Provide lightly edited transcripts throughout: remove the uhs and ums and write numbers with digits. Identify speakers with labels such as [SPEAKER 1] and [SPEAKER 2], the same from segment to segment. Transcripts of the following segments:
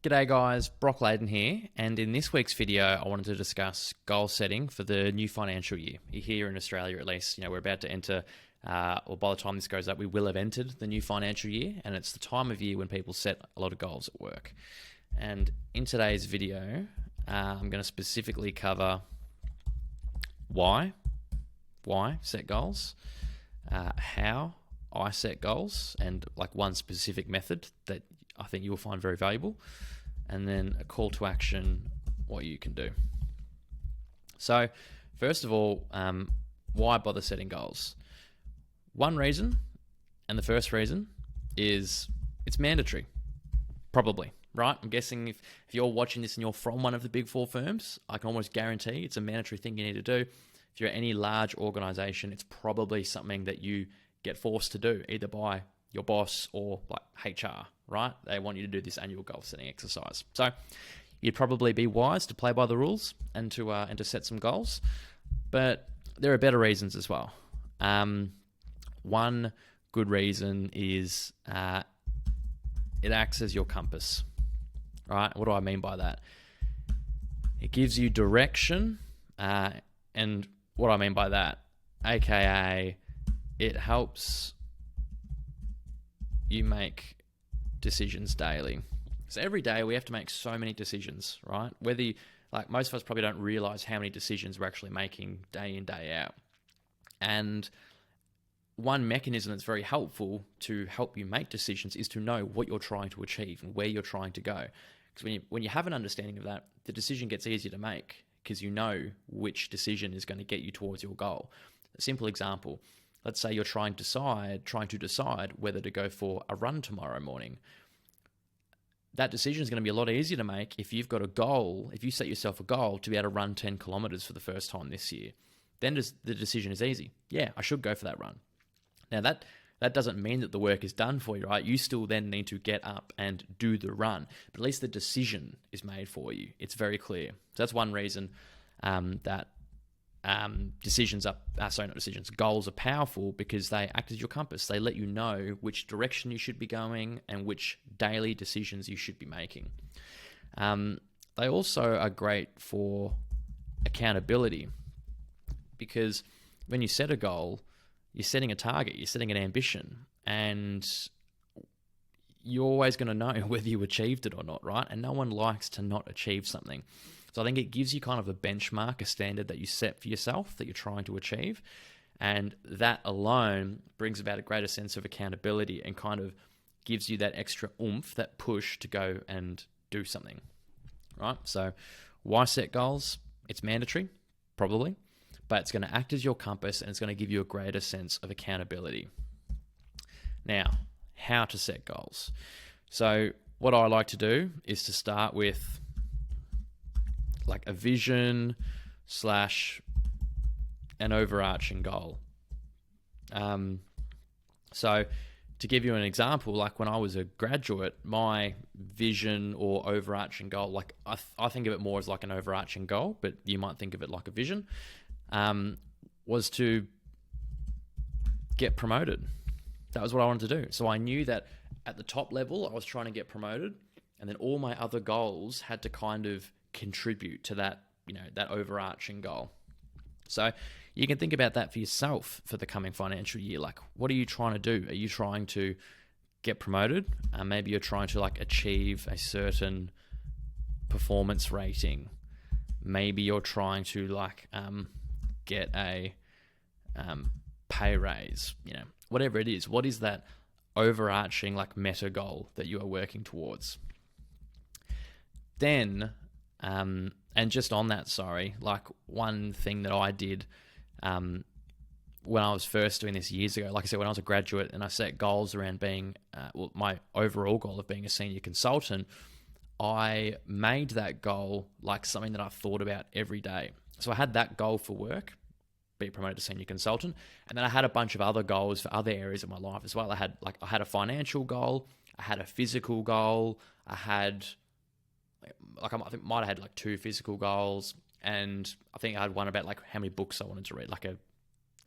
[SPEAKER 1] G'day guys, Brock Layden here, and in this week's video I wanted to discuss goal setting for the new financial year. Here in Australia at least, we're about to enter, or by the time this goes up, we will have entered the new financial year, and it's the time of year when people set a lot of goals at work. And in today's video, I'm going to specifically cover why set goals, how I set goals, and like one specific method that I think you'll find very valuable, and then a call to action, what you can do. So first of all, why bother setting goals? One reason, and the first reason, is it's mandatory, probably, right? I'm guessing if you're watching this and you're from one of the big four firms, I can almost guarantee it's a mandatory thing you need to do. If you're at any large organization, it's probably something that you get forced to do, either by your boss or like HR, right? They want you to do this annual goal setting exercise. So you'd probably be wise to play by the rules and to set some goals. But there are better reasons as well. One good reason is it acts as your compass, right? What do I mean by that? It gives you direction, and what I mean by that, aka it helps you make decisions daily. So every day we have to make so many decisions, right? Most of us probably don't realize how many decisions we're actually making day in, day out. And one mechanism that's very helpful to help you make decisions is to know what you're trying to achieve and where you're trying to go. Because when you have an understanding of that, the decision gets easier to make because you know which decision is going to get you towards your goal. A simple example, let's say you're trying to decide whether to go for a run tomorrow morning. That decision is going to be a lot easier to make if you've got a goal, if you set yourself a goal to be able to run 10 kilometers for the first time this year. Then the decision is easy. Yeah, I should go for that run. Now that doesn't mean that the work is done for you, right? You still then need to get up and do the run, but at least the decision is made for you. It's very clear. So that's one reason that goals are powerful, because they act as your compass. They let you know which direction you should be going and which daily decisions you should be making. They also are great for accountability, because when you set a goal, you're setting a target, you're setting an ambition, and you're always going to know whether you achieved it or not, right? And no one likes to not achieve something. So I think it gives you kind of a benchmark, a standard that you set for yourself that you're trying to achieve. And that alone brings about a greater sense of accountability and kind of gives you that extra oomph, that push to go and do something, right? So why set goals? It's mandatory, probably, but it's going to act as your compass and it's going to give you a greater sense of accountability. Now, how to set goals. So what I like to do is to start with like a vision / an overarching goal. So to give you an example, like when I was a graduate, my vision or overarching goal, like I think of it more as like an overarching goal, but you might think of it like a vision, was to get promoted. That was what I wanted to do. So I knew that at the top level, I was trying to get promoted, and then all my other goals had to kind of contribute to that, that overarching goal. So you can think about that for yourself for the coming financial year. Like, what are you trying to do? Are you trying to get promoted? Maybe you're trying to achieve a certain performance rating. Maybe you're trying to get a pay raise. Whatever it is. What is that overarching meta goal that you are working towards? Then and just on that, one thing that I did when I was first doing this years ago, like I said, when I was a graduate and I set goals around being, my overall goal of being a senior consultant, I made that goal like something that I thought about every day. So I had that goal for work, be promoted to senior consultant, and then I had a bunch of other goals for other areas of my life as well. I had a financial goal, I had a physical goal, I had I think might have had 2 physical goals, and I think I had one about how many books I wanted to read,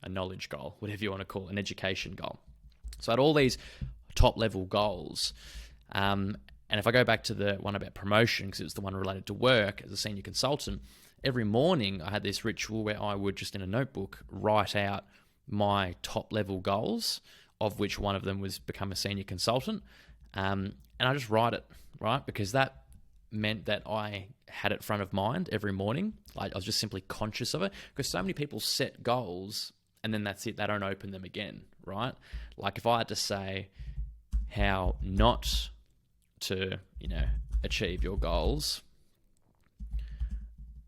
[SPEAKER 1] a knowledge goal, whatever you want to call it, an education goal. So I had all these top level goals, And if I go back to the one about promotion, because it was the one related to work as a senior consultant, every morning I had this ritual where I would just in a notebook write out my top level goals, of which one of them was become a senior consultant. And I just write it, right? Because that meant that I had it front of mind every morning. I was just simply conscious of it, because so many people set goals and then that's it. They don't open them again, right? Like if I had to say how not to, achieve your goals,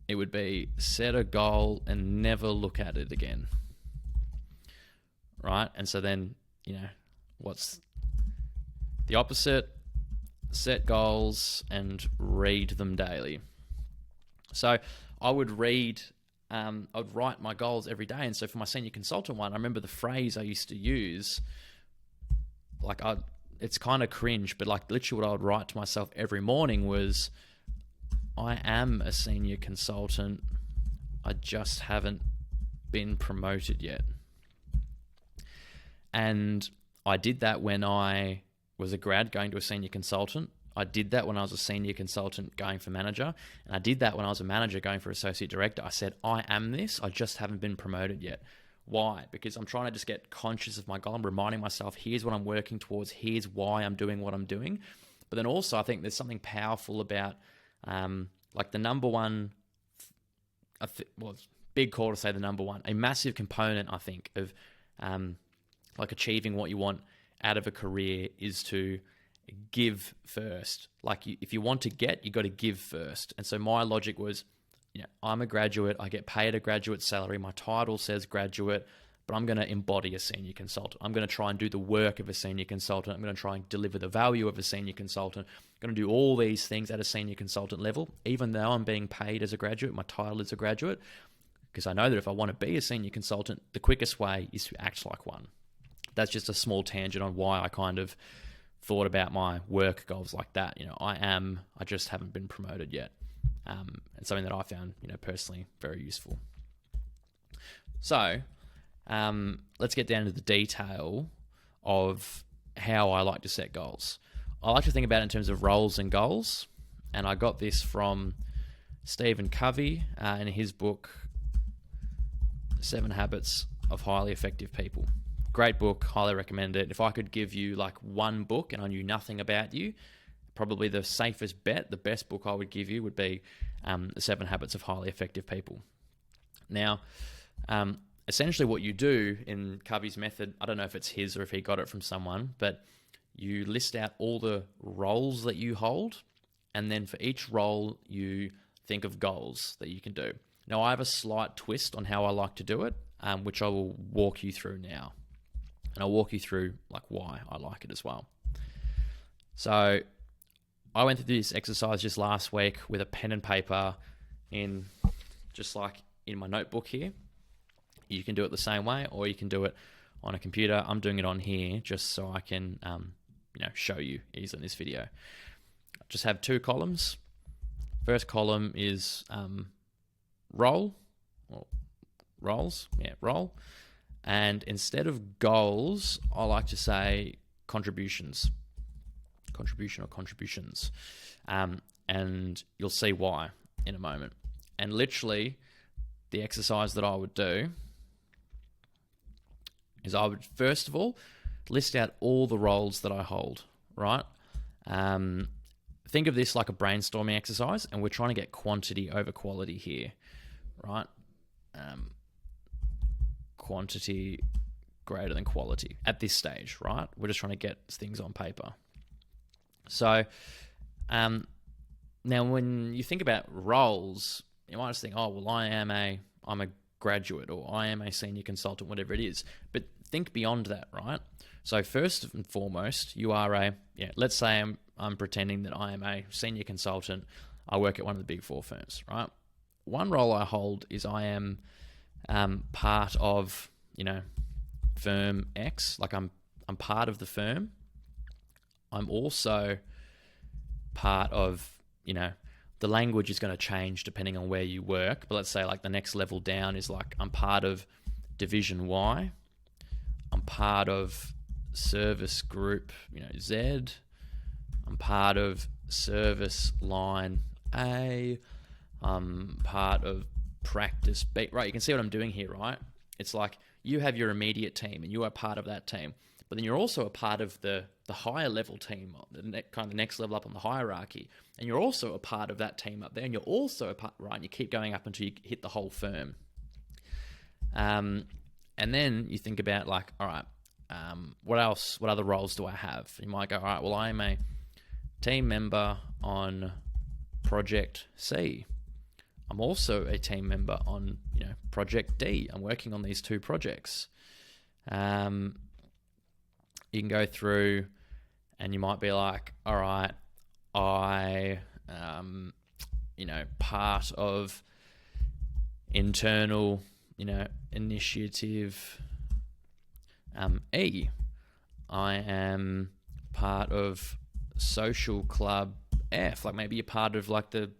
[SPEAKER 1] it would be set a goal and never look at it again, right? And so then, what's the opposite? Set goals and read them daily. So I would I'd write my goals every day. And so for my senior consultant one, I remember the phrase I used to use, it's kind of cringe, but like literally what I would write to myself every morning was, I am a senior consultant. I just haven't been promoted yet. And I did that when I was a grad going to a senior consultant. I did that when I was a senior consultant going for manager. And I did that when I was a manager going for associate director. I said, I am this. I just haven't been promoted yet. Why? Because I'm trying to just get conscious of my goal. I'm reminding myself, here's what I'm working towards. Here's why I'm doing what I'm doing. But then also I think there's something powerful about like the number one, it's big call to say the number one, a massive component, I think, of like achieving what you want out of a career is to give first. Like if you want to get, you got to give first. And so my logic was, I'm a graduate. I get paid a graduate salary. My title says graduate, but I'm going to embody a senior consultant. I'm going to try and do the work of a senior consultant. I'm going to try and deliver the value of a senior consultant. I'm going to do all these things at a senior consultant level, even though I'm being paid as a graduate. My title is a graduate, because I know that if I want to be a senior consultant, the quickest way is to act like one. That's just a small tangent on why I kind of thought about my work goals like that. I just haven't been promoted yet. And something that I found, personally very useful. So let's get down to the detail of how I like to set goals. I like to think about it in terms of roles and goals. And I got this from Stephen Covey in his book, 7 Habits of Highly Effective People. Great book, highly recommend it. If I could give you like one book and I knew nothing about you, probably the safest bet, the best book I would give you would be The 7 Habits of Highly Effective People. Now, essentially what you do in Covey's method, I don't know if it's his or if he got it from someone, but you list out all the roles that you hold, and then for each role, you think of goals that you can do. Now, I have a slight twist on how I like to do it, which I will walk you through now. And I'll walk you through like why I like it as well. So I went through this exercise just last week with a pen and paper in my notebook here. You can do it the same way, or you can do it on a computer. I'm doing it on here just so I can show you easily in this video. I just have 2 columns. First column is role. And instead of goals, I like to say contributions. Contribution or contributions. And you'll see why in a moment. And literally, the exercise that I would do is I would, first of all, list out all the roles that I hold, right? Think of this like a brainstorming exercise, and we're trying to get quantity over quality here, right? Quantity greater than quality at this stage, right? We're just trying to get things on paper. So now when you think about roles, you might just think, oh, well, I'm a graduate, or I am a senior consultant, whatever it is. But think beyond that, right? So first and foremost, you are let's say I'm pretending that I am a senior consultant. I work at one of the big 4 firms, right? One role I hold is I am part of, firm X. Like I'm part of the firm. I'm also part of, the language is going to change depending on where you work. But let's say like the next level down is like I'm part of Division Y. I'm part of Service Group, Z. I'm part of service line A. I'm part of practice B. Right, you can see what I'm doing here, right? It's like you have your immediate team and you are part of that team. But then you're also a part of the higher level team, kind of the next level up on the hierarchy. And you're also a part of that team up there. And you're also a part, right? And you keep going up until you hit the whole firm. And then you think about like, all right, what else? What other roles do I have? You might go, all right, well, I am a team member on Project C. I'm also a team member on, Project D. I'm working on these 2 projects. You can go through and you might be like, all right, I, part of internal, initiative E. I am part of social club F. Like maybe you're part of like the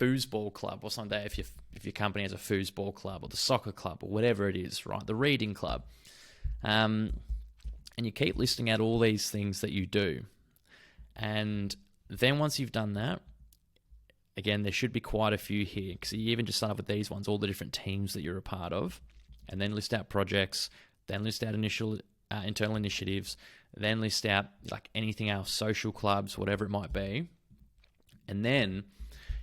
[SPEAKER 1] foosball club or something. If your company has a foosball club or the soccer club or whatever it is, right? The reading club. And you keep listing out all these things that you do. And then once you've done that, again, there should be quite a few here, because you even just start with these ones, all the different teams that you're a part of, and then list out projects, then list out internal initiatives, then list out like anything else, social clubs, whatever it might be. And then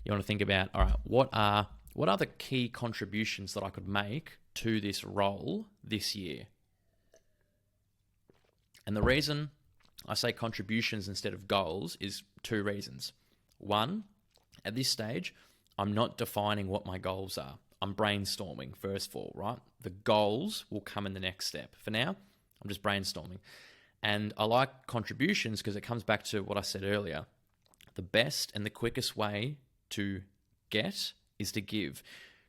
[SPEAKER 1] you want to think about, all right, what are the key contributions that I could make to this role this year? And the reason I say contributions instead of goals is 2 reasons. One, at this stage, I'm not defining what my goals are. I'm brainstorming first of all, right? The goals will come in the next step. For now, I'm just brainstorming. And I like contributions because it comes back to what I said earlier. The best and the quickest way to get is to give.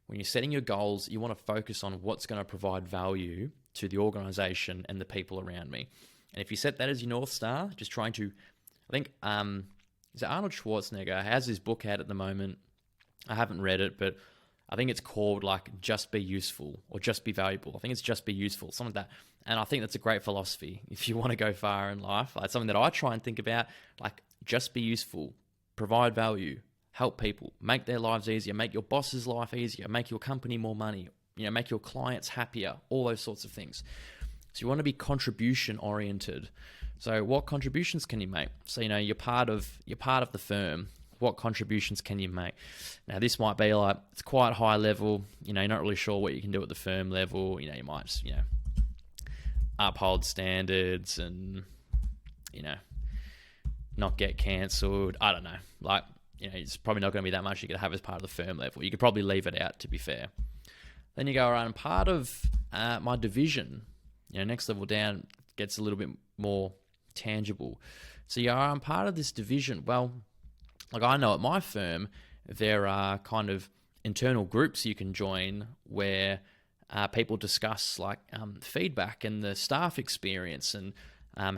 [SPEAKER 1] When you're setting your goals, you want to focus on what's going to provide value to the organization and the people around me. And if you set that as your North Star, just trying to, I think, is it Arnold Schwarzenegger has his book out at the moment. I haven't read it, but I think it's called like Just Be Useful or Just Be Valuable. I think it's Just Be Useful, something like that. And I think that's a great philosophy if you want to go far in life. It's something that I try and think about, like just be useful, provide value, help people, make their lives easier, make your boss's life easier, make your company more money, make your clients happier, all those sorts of things. So you want to be contribution oriented. So what contributions can you make? So you're part of the firm. What contributions can you make? Now this might be like it's quite high level. You're not really sure what you can do at the firm level. You might just, uphold standards and not get cancelled. I don't know. It's probably not going to be that much you could have as part of the firm level. You could probably leave it out, to be fair. Then you go around and part of my division. Next level down gets a little bit more tangible. So I'm part of this division. Well, like I know at my firm, there are kind of internal groups you can join where people discuss like feedback and the staff experience and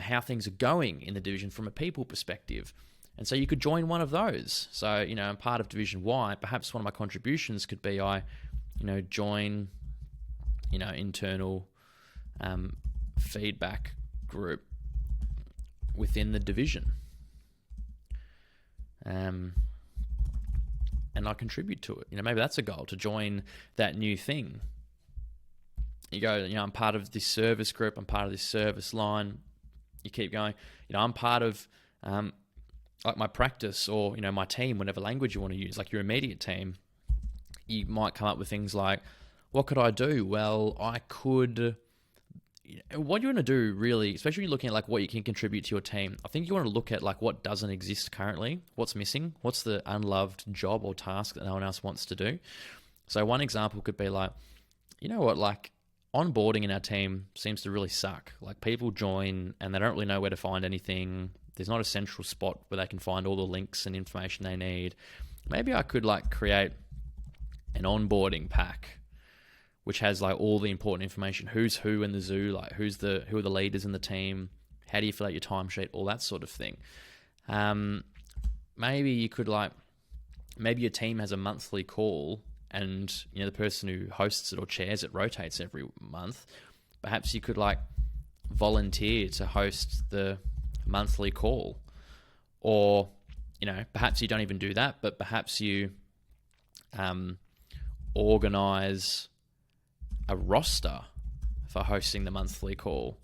[SPEAKER 1] how things are going in the division from a people perspective. And so you could join one of those. So, I'm part of Division Y. Perhaps one of my contributions could be I join, internal feedback group within the division. And I contribute to it. Maybe that's a goal, to join that new thing. You go, I'm part of this service group, I'm part of this service line. You keep going. I'm part of like my practice or, my team, whatever language you want to use, like your immediate team. You might come up with things like, what could I do? Well, I could... What you want to do really, especially when you're looking at like what you can contribute to your team, I think you want to look at like what doesn't exist currently, what's missing, what's the unloved job or task that no one else wants to do. So one example could be like, like onboarding in our team seems to really suck. Like people join and they don't really know where to find anything. There's not a central spot where they can find all the links and information they need. Maybe I could like create an onboarding pack which has like all the important information, who's who in the zoo, like who are the leaders in the team, how do you fill out your timesheet, all that sort of thing. Maybe you could maybe your team has a monthly call and the person who hosts it or chairs it rotates every month. Perhaps you could volunteer to host the monthly call. Or, perhaps you don't even do that, but perhaps you organize a roster for hosting the monthly call,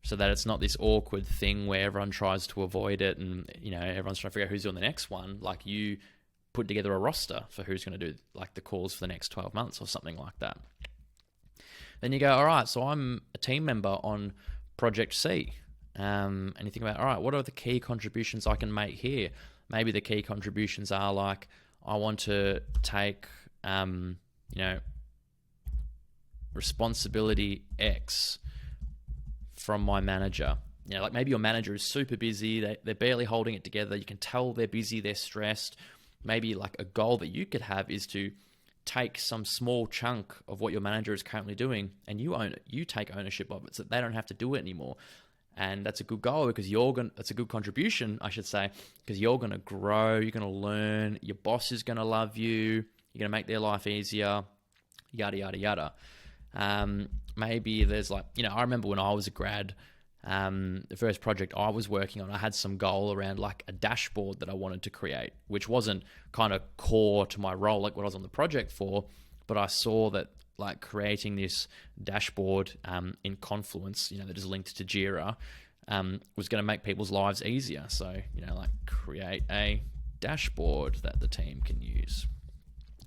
[SPEAKER 1] so that it's not this awkward thing where everyone tries to avoid it and, everyone's trying to figure out who's doing the next one. Like, you put together a roster for who's going to do like the calls for the next 12 months or something like that. Then you go, all right, so I'm a team member on Project C. And you think about, all right, what are the key contributions I can make here? Maybe the key contributions are like, I want to take, responsibility X from my manager. Like maybe your manager is super busy. They're barely holding it together. You can tell they're busy, they're stressed. Maybe like a goal that you could have is to take some small chunk of what your manager is currently doing and you own it. You take ownership of it so that they don't have to do it anymore. And that's a good goal because that's a good contribution, I should say, because you're going to grow, you're going to learn, your boss is going to love you, you're going to make their life easier, yada, yada, yada. Maybe there's like, I remember when I was a grad, the first project I was working on, I had some goal around like a dashboard that I wanted to create, which wasn't kind of core to my role, like what I was on the project for, but I saw that like creating this dashboard in Confluence, that is linked to Jira, was going to make people's lives easier. So, like create a dashboard that the team can use.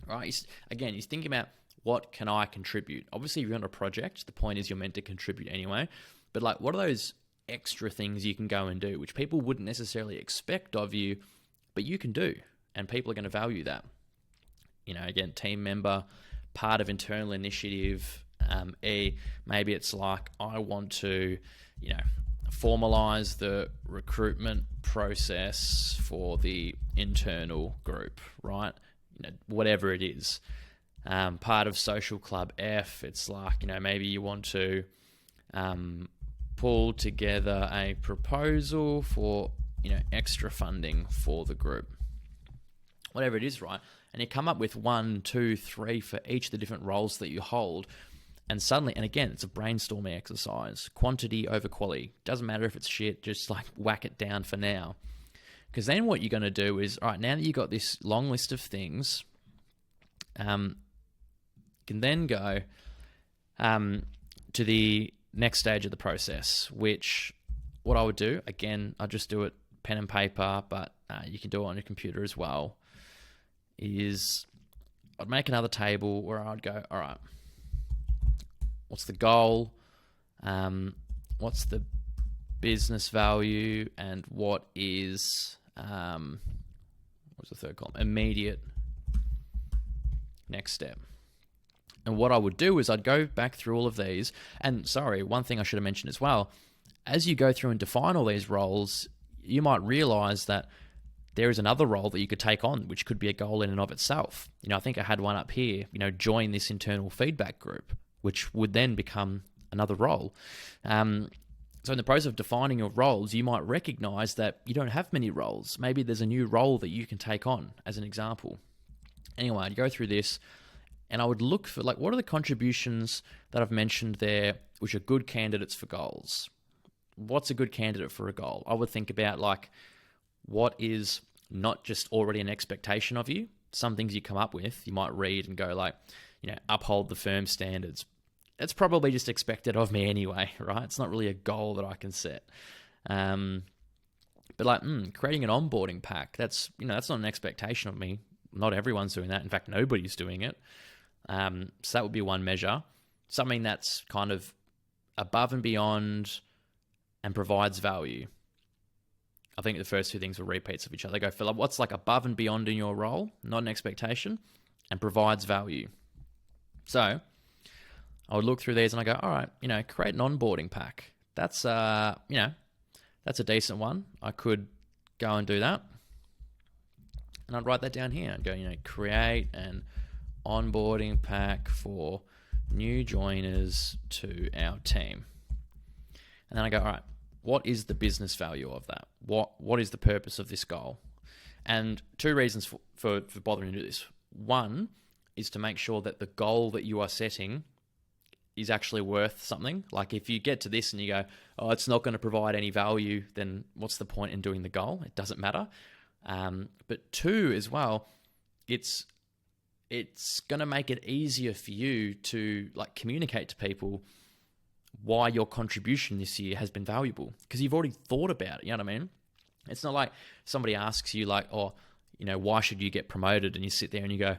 [SPEAKER 1] Right? Again, you're thinking about what can I contribute? Obviously, if you're on a project, the point is you're meant to contribute anyway. But like, what are those extra things you can go and do, which people wouldn't necessarily expect of you, but you can do, and people are going to value that. Again, team member, part of internal initiative. Maybe it's like, I want to, formalize the recruitment process for the internal group, right? Whatever it is. Part of Social Club F, it's like, maybe you want to pull together a proposal for, extra funding for the group. Whatever it is, right? And you come up with 1, 2, 3 for each of the different roles that you hold. And suddenly, and again, it's a brainstorming exercise. Quantity over quality. Doesn't matter if it's shit, just like whack it down for now. Because then what you're going to do is, all right, now that you've got this long list of things, you can then go to the next stage of the process, which what I would do, again, I just do it pen and paper, but you can do it on your computer as well, is I'd make another table where I'd go, all right, what's the goal? What's the business value? And what is, what's the third column? Immediate next step. And what I would do is I'd go back through all of these. And sorry, one thing I should have mentioned as well, as you go through and define all these roles, you might realize that there is another role that you could take on, which could be a goal in and of itself. I think I had one up here, join this internal feedback group, which would then become another role. So in the process of defining your roles, you might recognize that you don't have many roles. Maybe there's a new role that you can take on, as an example. Anyway, I'd go through this and I would look for, like, what are the contributions that I've mentioned there, which are good candidates for goals? What's a good candidate for a goal? I would think about, like, what is not just already an expectation of you. Some things you come up with, you might read and go like, uphold the firm standards. It's probably just expected of me anyway, right? It's not really a goal that I can set. But like, creating an onboarding pack, that's not an expectation of me. Not everyone's doing that. In fact, nobody's doing it. So that would be one measure. Something that's kind of above and beyond and provides value. I think the first two things were repeats of each other. Go, Philip, what's like above and beyond in your role, not an expectation, and provides value? So I would look through these and I go, all right, create an onboarding pack. That's that's a decent one. I could go and do that. And I'd write that down here and go, create an onboarding pack for new joiners to our team. And then I go, all right, what is the business value of that? What is the purpose of this goal? And two reasons for bothering to do this. One is to make sure that the goal that you are setting is actually worth something. Like if you get to this and you go, oh, it's not going to provide any value, then what's the point in doing the goal? It doesn't matter. But two as well, it's going to make it easier for you to like communicate to people why your contribution this year has been valuable, because you've already thought about it. You know what I mean? It's not like somebody asks you like, oh, why should you get promoted? And you sit there and you go,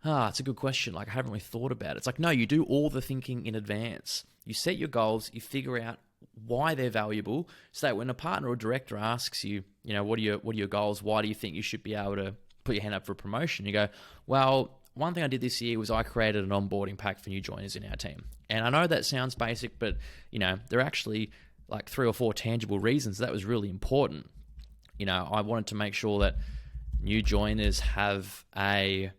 [SPEAKER 1] it's a good question. Like, I haven't really thought about it. It's like, no, you do all the thinking in advance. You set your goals, you figure out why they're valuable, so that when a partner or director asks you, what are your goals? Why do you think you should be able to put your hand up for a promotion? You go, well, one thing I did this year was I created an onboarding pack for new joiners in our team. And I know that sounds basic, but there are actually like 3 or 4 tangible reasons that was really important. I wanted to make sure that new joiners have a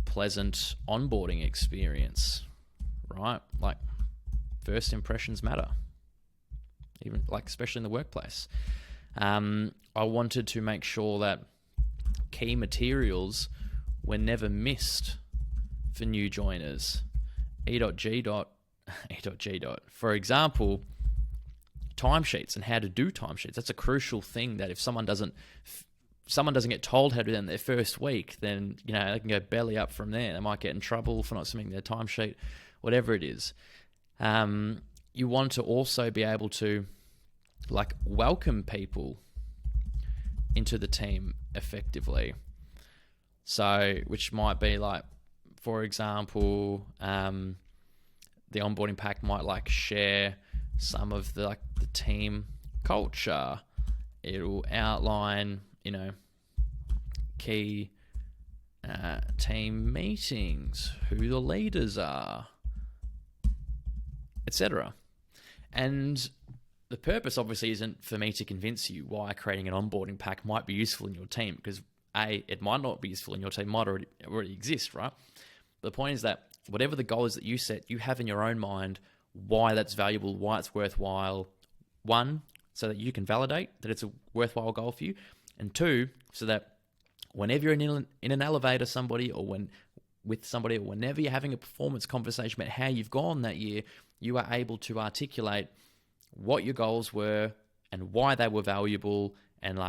[SPEAKER 1] pleasant onboarding experience, right? Like, first impressions matter, even like especially in the workplace. I wanted to make sure that key materials were never missed for new joiners. E.G. For example, timesheets and how to do timesheets. That's a crucial thing that if someone doesn't get told how to do them their first week, then they can go belly up from there. They might get in trouble for not submitting their timesheet, whatever it is. You want to also be able to like welcome people into the team effectively. So, which might be like, for example, the onboarding pack might like share some of the team culture. It'll outline key team meetings, who the leaders are, etc. And the purpose obviously isn't for me to convince you why creating an onboarding pack might be useful in your team, because it might not be useful in your team, might already exist, right? But the point is that whatever the goal is that you set, you have in your own mind why that's valuable, why it's worthwhile. 1, so that you can validate that it's a worthwhile goal for you. And 2, so that whenever you're in an elevator with somebody, or whenever you're having a performance conversation about how you've gone that year, you are able to articulate what your goals were and why they were valuable, and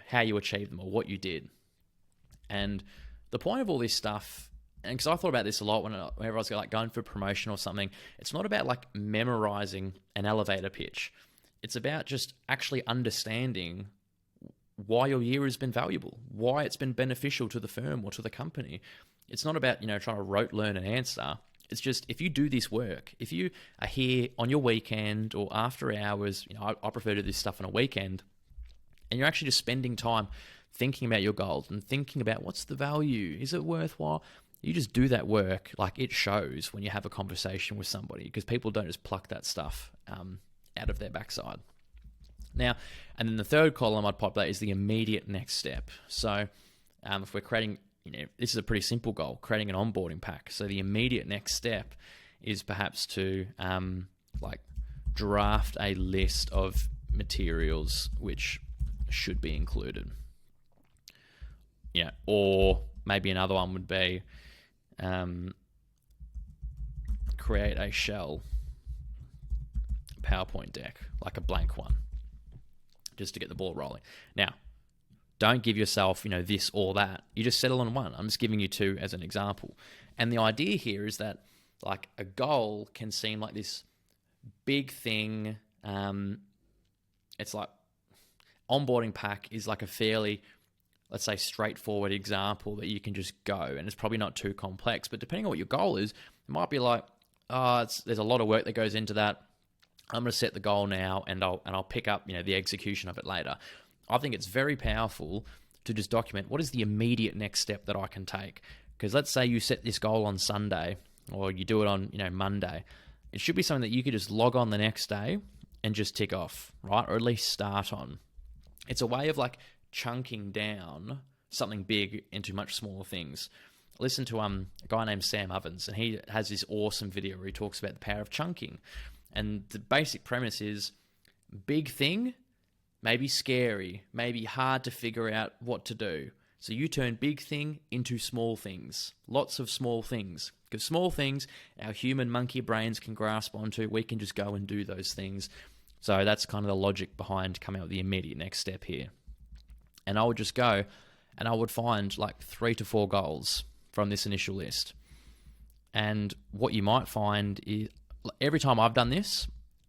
[SPEAKER 1] how you achieved them or what you did. And the point of all this stuff, and because I thought about this a lot whenever I was going for a promotion or something, it's not about like memorizing an elevator pitch. It's about just actually understanding why your year has been valuable, why it's been beneficial to the firm or to the company. It's not about, trying to rote learn an answer. It's just, if you do this work, if you are here on your weekend or after hours, I prefer to do this stuff on a weekend, and you're actually just spending time thinking about your goals and thinking about what's the value, is it worthwhile? You just do that work, like it shows when you have a conversation with somebody, because people don't just pluck that stuff out of their backside. Now, and then the third column I'd populate is the immediate next step. So if we're creating, this is a pretty simple goal, creating an onboarding pack. So the immediate next step is perhaps to draft a list of materials which should be included. Yeah, or maybe another one would be create a shell PowerPoint deck, like a blank one, just to get the ball rolling. Now, don't give yourself, this or that. You just settle on one. I'm just giving you 2 as an example. And the idea here is that like a goal can seem like this big thing. It's like onboarding pack is like a fairly, let's say, straightforward example that you can just go, and it's probably not too complex. But depending on what your goal is, it might be like, there's a lot of work that goes into that. I'm going to set the goal now, and I'll pick up the execution of it later. I think it's very powerful to just document what is the immediate next step that I can take. Because let's say you set this goal on Sunday, or you do it on Monday. It should be something that you could just log on the next day and just tick off, right? Or at least start on. It's a way of like chunking down something big into much smaller things. Listen to a guy named Sam Ovens, and he has this awesome video where he talks about the power of chunking. And the basic premise is, big thing, maybe scary, maybe hard to figure out what to do. So you turn big thing into small things, lots of small things. Because small things, our human monkey brains can grasp onto, we can just go and do those things. So that's kind of the logic behind coming up with the immediate next step here. And I would just go and I would find like 3 to 4 goals from this initial list. And what you might find is every time I've done this,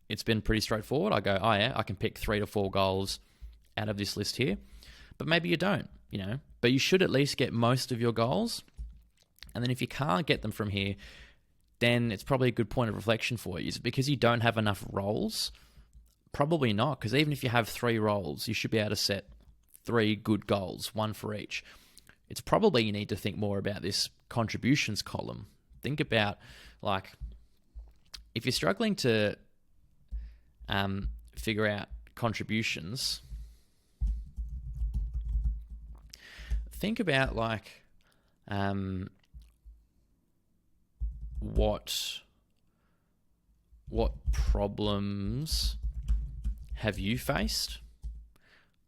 [SPEAKER 1] it's been pretty straightforward. I go, oh yeah, I can pick 3 to 4 goals out of this list here. But maybe you don't, But you should at least get most of your goals. And then if you can't get them from here, then it's probably a good point of reflection for you. Is it because you don't have enough roles? Probably not, because even if you have 3 roles, you should be able to set 3 good goals, 1 for each. It's probably you need to think more about this contributions column. Think about, like, if you're struggling to figure out contributions, think about like what problems have you faced?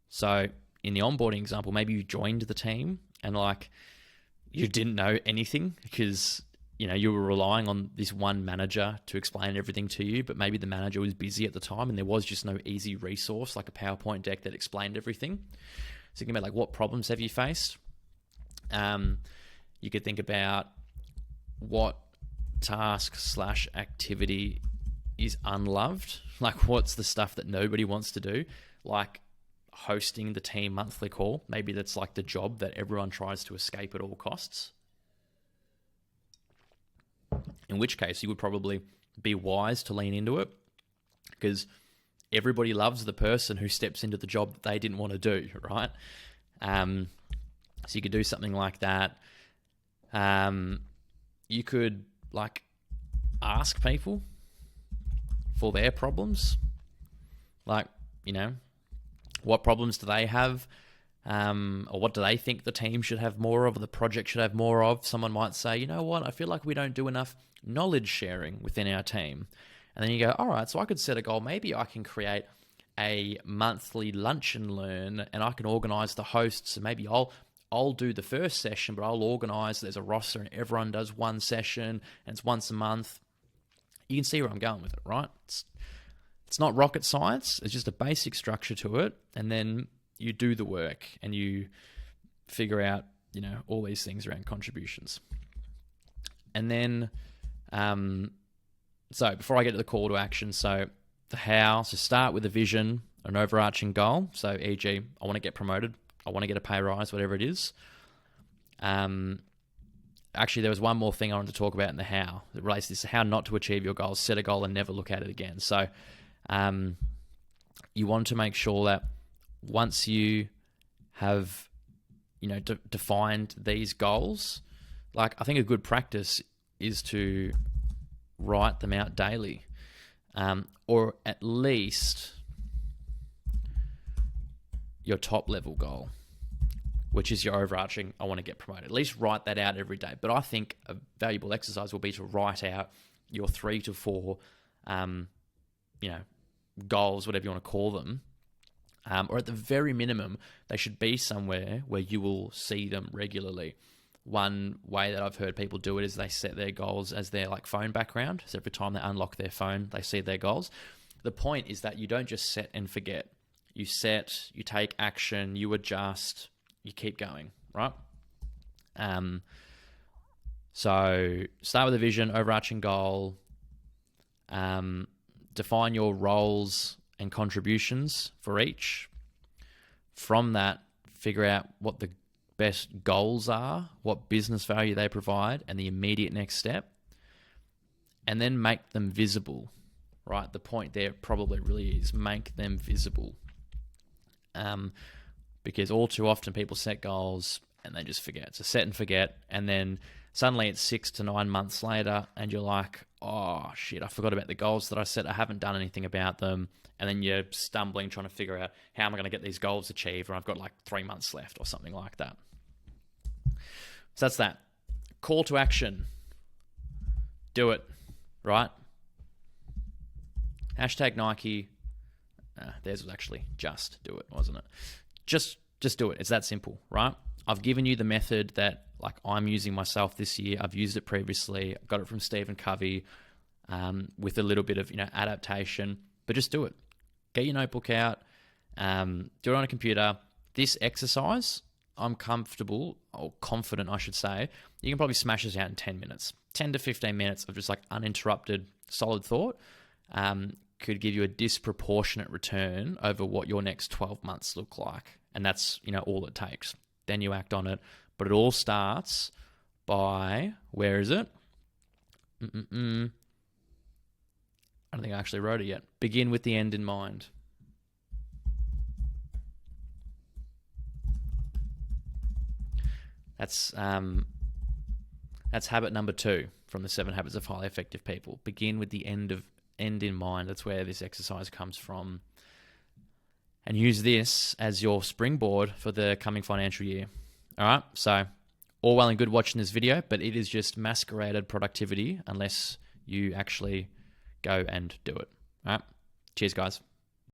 [SPEAKER 1] So in the onboarding example, maybe you joined the team and like you didn't know anything because you were relying on this one manager to explain everything to you, but maybe the manager was busy at the time and there was just no easy resource like a PowerPoint deck that explained everything. So think about like what problems have you faced? You could think about what task/activity is unloved. Like what's the stuff that nobody wants to do? Like hosting the team monthly call. Maybe that's like the job that everyone tries to escape at all costs. In which case you would probably be wise to lean into it because everybody loves the person who steps into the job that they didn't want to do, right? So you could do something like that. You could like ask people for their problems. Like, what problems do they have? Or what do they think the team should have more of, or the project should have more of? Someone might say, you know what, I feel like we don't do enough knowledge sharing within our team. And then you go, all right, so I could set a goal. Maybe I can create a monthly lunch and learn, and I can organize the hosts. And maybe I'll do the first session, but I'll organize, there's a roster and everyone does one session and it's once a month. You can see where I'm going with it, right? It's not rocket science. It's just a basic structure to it. And then you do the work and you figure out, all these things around contributions. And then, so before I get to the call to action, so the how, so start with a vision, an overarching goal. So e.g., I want to get promoted. I want to get a pay rise, whatever it is. Actually, there was one more thing I wanted to talk about in the how. It relates to this, how not to achieve your goals. Set a goal and never look at it again. So you want to make sure that once you have, defined these goals, like I think a good practice is to write them out daily, or at least your top level goal, which is your overarching, I want to get promoted. At least write that out every day. But I think a valuable exercise will be to write out your 3 to 4, goals, whatever you want to call them. Or at the very minimum, they should be somewhere where you will see them regularly. One way that I've heard people do it is they set their goals as their like phone background. So every time they unlock their phone, they see their goals. The point is that you don't just set and forget. You set, you take action, you adjust, you keep going, right? So start with a vision, overarching goal, define your roles and contributions for each. From that, figure out what the best goals are, what business value they provide, and the immediate next step. And then make them visible, right? The point there probably really is make them visible. Because all too often people set goals and they just forget. So set and forget, and then suddenly it's 6 to 9 months later and you're like, oh shit, I forgot about the goals that I set. I haven't done anything about them. And then you're stumbling, trying to figure out how am I going to get these goals achieved, or I've got like 3 months left or something like that. So that's that. Call to action. Do it, right? Hashtag Nike. Theirs was actually just do it, wasn't it? Just do it. It's that simple, right? I've given you the method that like I'm using myself this year. I've used it previously. I got it from Stephen Covey with a little bit of adaptation, but just do it. Get your notebook out. Do it on a computer. This exercise, I'm comfortable or confident, I should say. You can probably smash this out in 10 minutes. 10 to 15 minutes of just like uninterrupted, solid thought could give you a disproportionate return over what your next 12 months look like. And that's, all it takes. Then you act on it. But it all starts by, where is it? I don't think I actually wrote it yet. Begin with the end in mind. That's habit number 2 from the 7 Habits of Highly Effective People. Begin with the end in mind. That's where this exercise comes from. And use this as your springboard for the coming financial year. All right? So, all well and good watching this video, but it is just masqueraded productivity unless you actually go and do it. All right? Cheers, guys.